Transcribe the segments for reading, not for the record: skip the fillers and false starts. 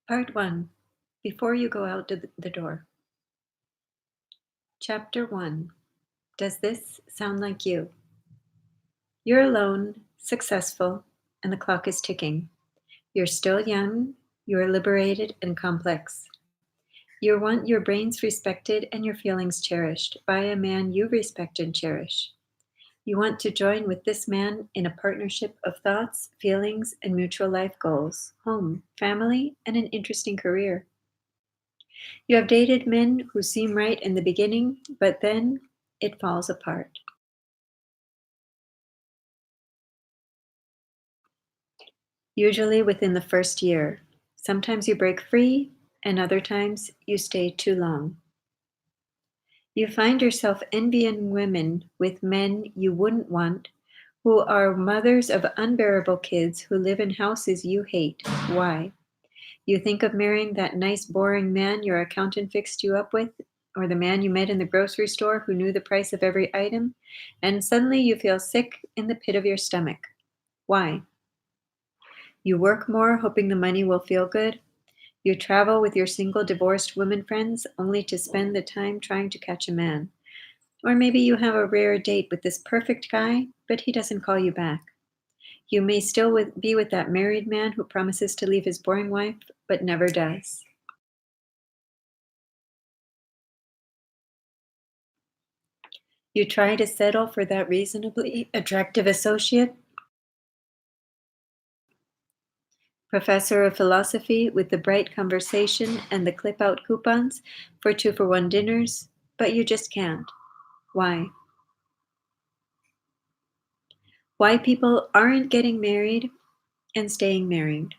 Part 1. Before you go out the door. Chapter 1. Does this sound like you? You're alone, successful, and the clock is ticking. You're still young, you're liberated and complex. You want your brains respected and your feelings cherished by a man you respect and cherish. You want to join with this man in a partnership of thoughts, feelings, and mutual life goals, home, family, and an interesting career. You have dated men who seem right in the beginning, but then it falls apart. Usually within the first year. Sometimes you break free, and other times you stay too long. You find yourself envying women with men you wouldn't want, who are mothers of unbearable kids who live in houses you hate. Why? You think of marrying that nice, boring man your accountant fixed you up with, or the man you met in the grocery store who knew the price of every item, and suddenly you feel sick in the pit of your stomach. Why? You work more hoping the money will feel good. You travel with your single divorced women friends only to spend the time trying to catch a man. Or maybe you have a rare date with this perfect guy, but he doesn't call you back. You may still be with that married man who promises to leave his boring wife, but never does. You try to settle for that reasonably attractive associate, professor of philosophy with the bright conversation and the clip out coupons for 2-for-1 dinners, but you just can't. Why? Why people aren't getting married and staying married.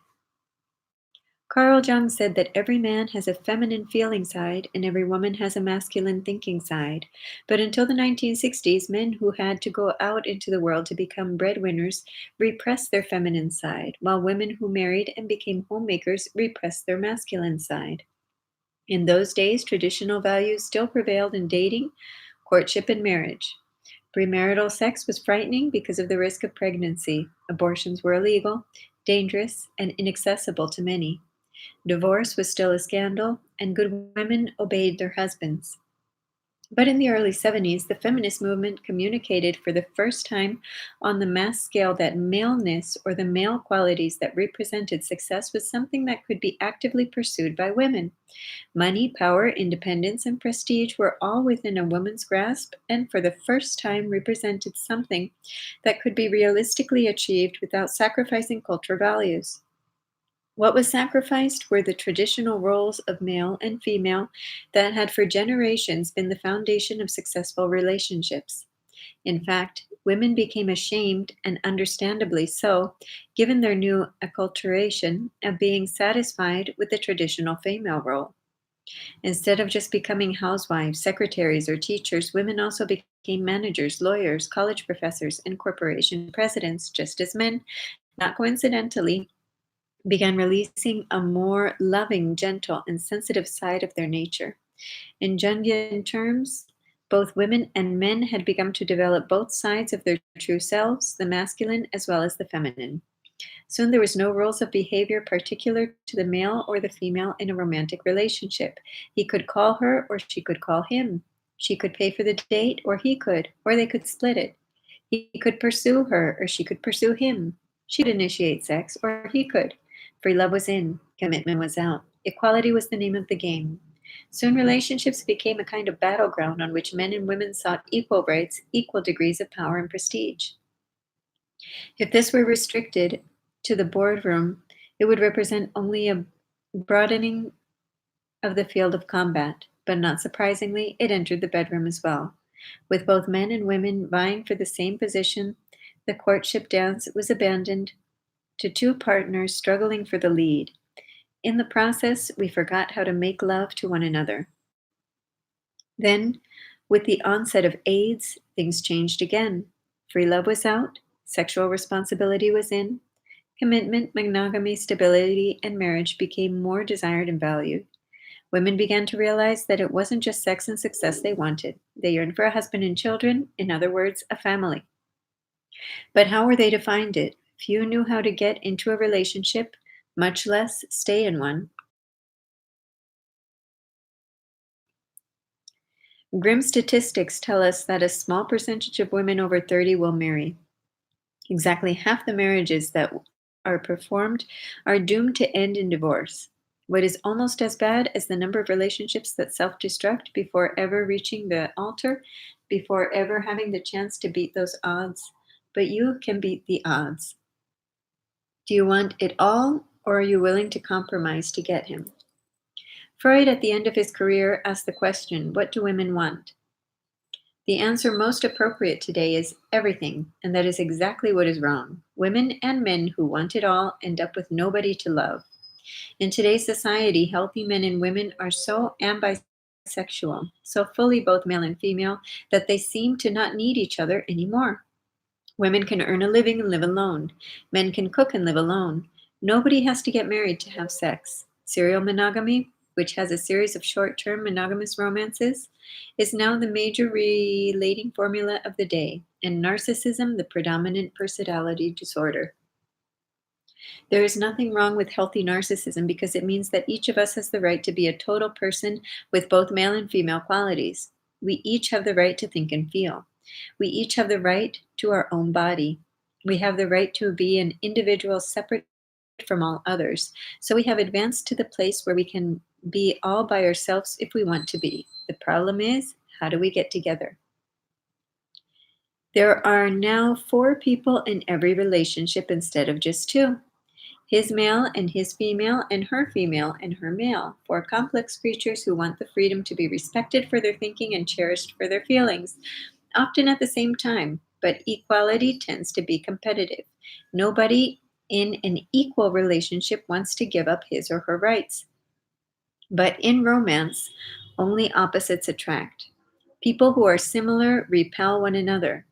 Carl Jung said that every man has a feminine feeling side and every woman has a masculine thinking side. But until the 1960s, men who had to go out into the world to become breadwinners repressed their feminine side, while women who married and became homemakers repressed their masculine side. In those days, traditional values still prevailed in dating, courtship, and marriage. Premarital sex was frightening because of the risk of pregnancy. Abortions were illegal, dangerous, and inaccessible to many. Divorce was still a scandal, and good women obeyed their husbands. But in the early 70s, the feminist movement communicated for the first time on the mass scale that maleness, or the male qualities that represented success, was something that could be actively pursued by women. Money, power, independence, and prestige were all within a woman's grasp, and for the first time represented something that could be realistically achieved without sacrificing cultural values. What was sacrificed were the traditional roles of male and female that had for generations been the foundation of successful relationships. In fact, women became ashamed, and understandably so, given their new acculturation of being satisfied with the traditional female role. Instead of just becoming housewives, secretaries, or teachers, women also became managers, lawyers, college professors, and corporation presidents, just as men, not coincidentally, began releasing a more loving, gentle, and sensitive side of their nature. In Jungian terms, both women and men had begun to develop both sides of their true selves, the masculine as well as the feminine. Soon there was no rules of behavior particular to the male or the female in a romantic relationship. He could call her or she could call him. She could pay for the date or he could, or they could split it. He could pursue her or she could pursue him. She could initiate sex or he could. Free love was in, commitment was out. Equality was the name of the game. Soon relationships became a kind of battleground on which men and women sought equal rights, equal degrees of power and prestige. If this were restricted to the boardroom, it would represent only a broadening of the field of combat, but not surprisingly, it entered the bedroom as well. With both men and women vying for the same position, the courtship dance was abandoned to two partners struggling for the lead. In the process, we forgot how to make love to one another. Then, with the onset of AIDS, things changed again. Free love was out, sexual responsibility was in, commitment, monogamy, stability, and marriage became more desired and valued. Women began to realize that it wasn't just sex and success they wanted. They yearned for a husband and children, in other words, a family. But how were they to find it? Few knew how to get into a relationship, much less stay in one. Grim statistics tell us that a small percentage of women over 30 will marry. Exactly half the marriages that are performed are doomed to end in divorce. What is almost as bad as the number of relationships that self destruct before ever reaching the altar, before ever having the chance to beat those odds. But you can beat the odds. Do you want it all, or are you willing to compromise to get him? Freud, at the end of his career, asked the question, what do women want? The answer most appropriate today is everything, and that is exactly what is wrong. Women and men who want it all end up with nobody to love. In today's society, healthy men and women are so ambisexual, so fully both male and female, that they seem to not need each other anymore. Women can earn a living and live alone. Men can cook and live alone. Nobody has to get married to have sex. Serial monogamy, which has a series of short term monogamous romances, is now the major relating formula of the day, and narcissism the predominant personality disorder. There is nothing wrong with healthy narcissism because it means that each of us has the right to be a total person with both male and female qualities. We each have the right to think and feel. We each have the right to our own body. We have the right to be an individual separate from all others. So we have advanced to the place where we can be all by ourselves if we want to be. The problem is, how do we get together? There are now 4 people in every relationship instead of just 2. His male and his female and her female and her male, 4 complex creatures who want the freedom to be respected for their thinking and cherished for their feelings, often at the same time, but equality tends to be competitive. Nobody in an equal relationship wants to give up his or her rights. But in romance, only opposites attract. People who are similar repel one another.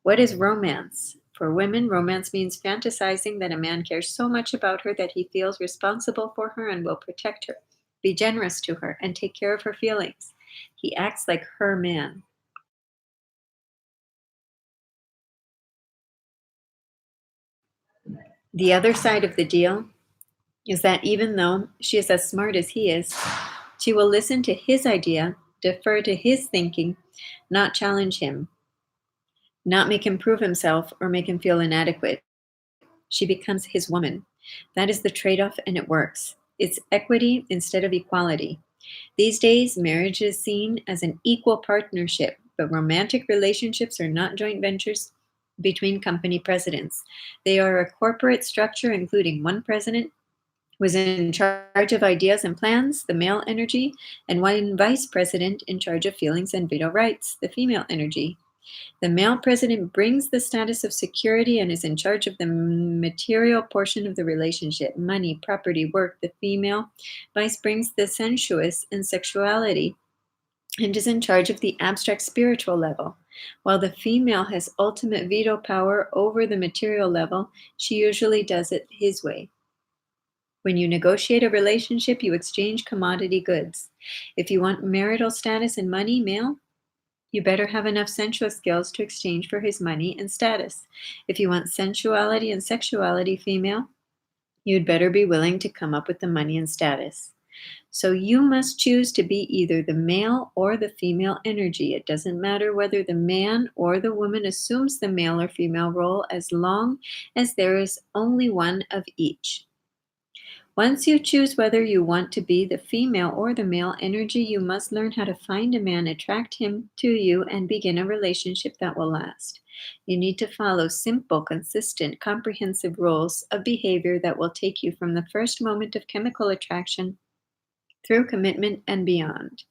What is romance? For women, romance means fantasizing that a man cares so much about her that he feels responsible for her and will protect her, be generous to her, and take care of her feelings. He acts like her man. The other side of the deal is that even though she is as smart as he is, she will listen to his idea, defer to his thinking, not challenge him, not make him prove himself or make him feel inadequate. She becomes his woman. That is the trade off, and it works. It's equity instead of equality. These days, marriage is seen as an equal partnership, but romantic relationships are not joint ventures between company presidents. They are a corporate structure, including one president who is in charge of ideas and plans, the male energy, and one vice president in charge of feelings and veto rights, the female energy. The male president brings the status of security and is in charge of the material portion of the relationship, money, property, work. The female vice brings the sensuous and sexuality and is in charge of the abstract spiritual level. While the female has ultimate veto power over the material level, she usually does it his way. When you negotiate a relationship, you exchange commodity goods. If you want marital status and money, male, you better have enough sensual skills to exchange for his money and status. If you want sensuality and sexuality, female, you'd better be willing to come up with the money and status. So you must choose to be either the male or the female energy. It doesn't matter whether the man or the woman assumes the male or female role as long as there is only one of each. Once you choose whether you want to be the female or the male energy, you must learn how to find a man, attract him to you, and begin a relationship that will last. You need to follow simple, consistent, comprehensive rules of behavior that will take you from the first moment of chemical attraction through commitment and beyond.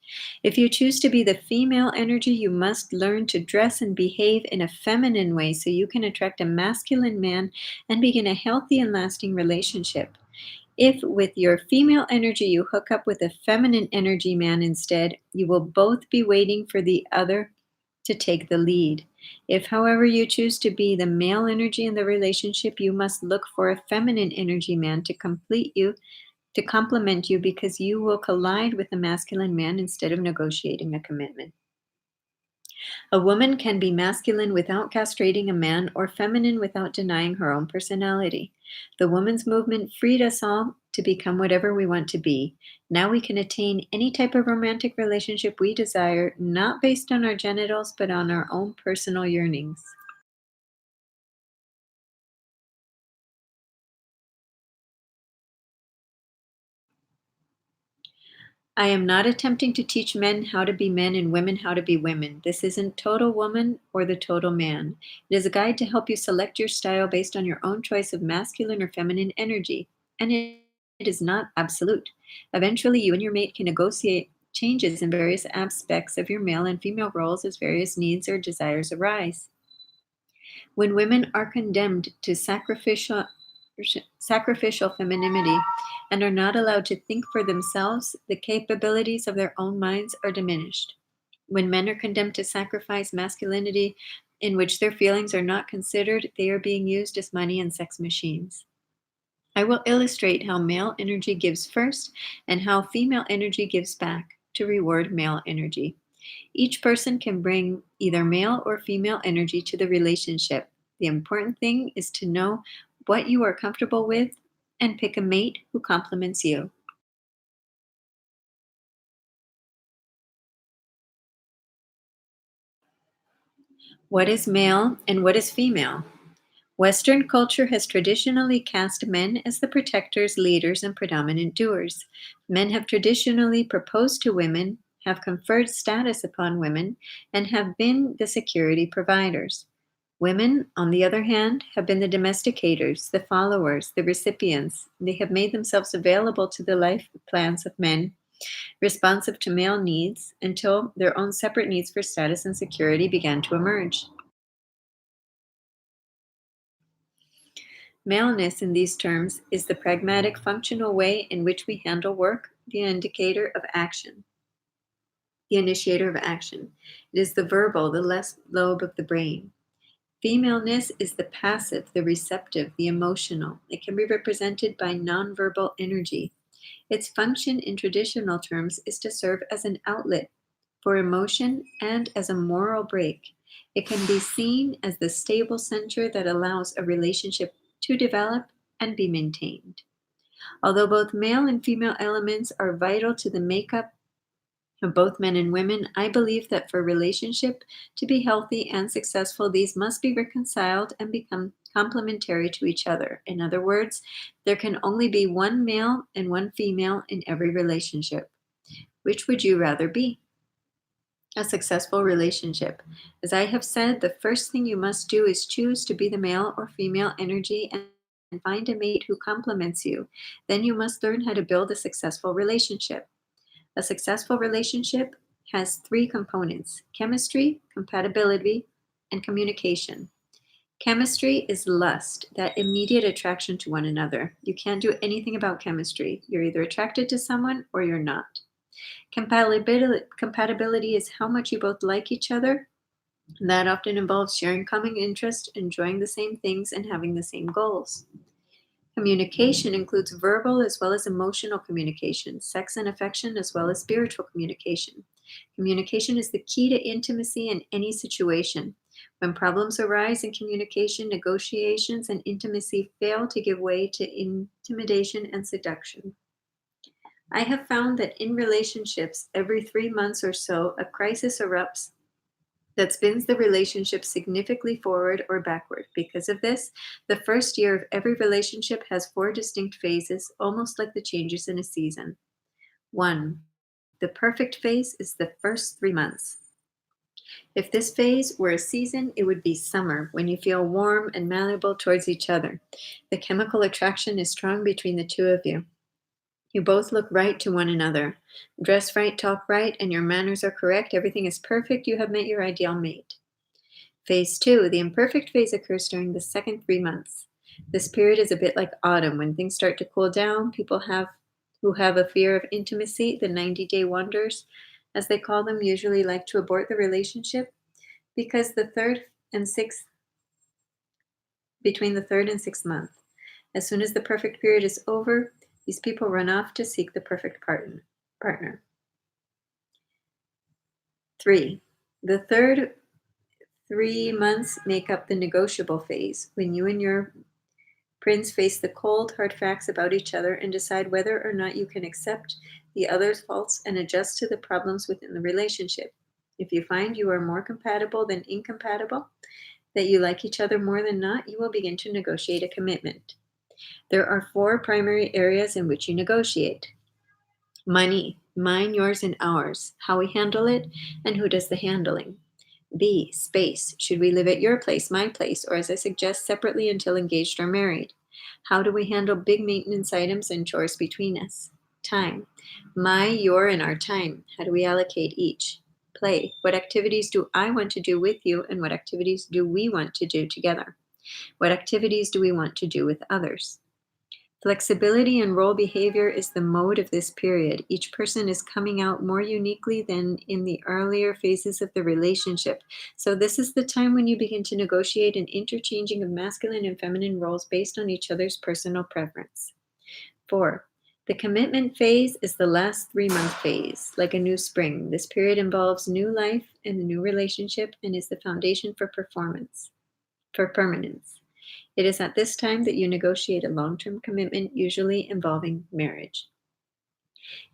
If you choose to be the female energy, you must learn to dress and behave in a feminine way so you can attract a masculine man and begin a healthy and lasting relationship. If with your female energy you hook up with a feminine energy man instead, you will both be waiting for the other to take the lead. If, however, you choose to be the male energy in the relationship, you must look for a feminine energy man to complete you, to complement you, because you will collide with a masculine man instead of negotiating a commitment. A woman can be masculine without castrating a man or feminine without denying her own personality. The women's movement freed us all to become whatever we want to be. Now we can attain any type of romantic relationship we desire, not based on our genitals, but on our own personal yearnings. I am not attempting to teach men how to be men and women how to be women. This isn't Total Woman or the Total Man. It is a guide to help you select your style based on your own choice of masculine or feminine energy. And it is not absolute. Eventually, you and your mate can negotiate changes in various aspects of your male and female roles as various needs or desires arise. When women are condemned to sacrificial femininity and are not allowed to think for themselves, the capabilities of their own minds are diminished. When men are condemned to sacrifice masculinity in which their feelings are not considered, they are being used as money and sex machines. I will illustrate how male energy gives first and how female energy gives back to reward male energy. Each person can bring either male or female energy to the relationship. The important thing is to know what you are comfortable with and pick a mate who complements you. What is male and what is female? Western culture has traditionally cast men as the protectors, leaders, and predominant doers. Men have traditionally proposed to women, have conferred status upon women, and have been the security providers. Women, on the other hand, have been the domesticators, the followers, the recipients. They have made themselves available to the life plans of men, responsive to male needs, until their own separate needs for status and security began to emerge. Maleness, in these terms, is the pragmatic, functional way in which we handle work, the indicator of action, the initiator of action. It is the verbal, the left lobe of the brain. Femaleness is the passive, the receptive, the emotional. It can be represented by nonverbal energy. Its function in traditional terms is to serve as an outlet for emotion and as a moral brake. It can be seen as the stable center that allows a relationship to develop and be maintained. Although both male and female elements are vital to the makeup of both men and women, I believe that for a relationship to be healthy and successful, these must be reconciled and become complementary to each other. In other words, there can only be one male and one female in every relationship. Which would you rather be? A successful relationship. As I have said, the first thing you must do is choose to be the male or female energy and find a mate who complements you. Then you must learn how to build a successful relationship. A successful relationship has three components: chemistry, compatibility, and communication. Chemistry is lust, that immediate attraction to one another. You can't do anything about chemistry. You're either attracted to someone or you're not. Compatibility is how much you both like each other. That often involves sharing common interests, enjoying the same things, and having the same goals. Communication includes verbal as well as emotional communication, sex and affection, as well as spiritual communication. Communication is the key to intimacy in any situation. When problems arise in communication, negotiations and intimacy fail to give way to intimidation and seduction. I have found that in relationships, every 3 months or so, a crisis erupts that spins the relationship significantly forward or backward. Because of this, the first year of every relationship has four distinct phases, almost like the changes in a season. 1. The perfect phase is the first 3 months. If this phase were a season, it would be summer, when you feel warm and malleable towards each other. The chemical attraction is strong between the two of you. You both look right to one another. Dress right, talk right, and your manners are correct. Everything is perfect. You have met your ideal mate. Phase 2, the imperfect phase, occurs during the second 3 months. This period is a bit like autumn when things start to cool down. People who have a fear of intimacy, the 90-day wonders, as they call them, usually like to abort the relationship because and sixth between the third and sixth month. As soon as the perfect period is over, these people run off to seek the perfect partner. 3. The third 3 months make up the negotiable phase when you and your Friends face the cold, hard facts about each other and decide whether or not you can accept the other's faults and adjust to the problems within the relationship. If you find you are more compatible than incompatible, that you like each other more than not, you will begin to negotiate a commitment. There are four primary areas in which you negotiate: money, mine, yours, and ours, how we handle it, and who does the handling. B, space, should we live at your place, my place, or as I suggest, separately until engaged or married? How do we handle big maintenance items and chores between us? Time, my, your, and our time. How do we allocate each? Play, what activities do I want to do with you, and what activities do we want to do together? What activities do we want to do with others? Flexibility and role behavior is the mode of this period. Each person is coming out more uniquely than in the earlier phases of the relationship. So, this is the time when you begin to negotiate an interchanging of masculine and feminine roles based on each other's personal preference. 4. The commitment phase is the last 3-month phase, like a new spring. This period involves new life and the new relationship and is the foundation for permanence. It is at this time that you negotiate a long term commitment, usually involving marriage.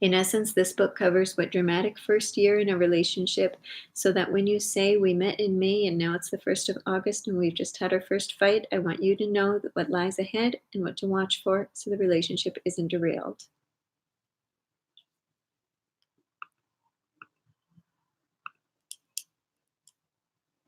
In essence, this book covers what dramatic first year in a relationship, so that when you say we met in May and now it's the 1st of August and we've just had our first fight, I want you to know that what lies ahead and what to watch for so the relationship isn't derailed.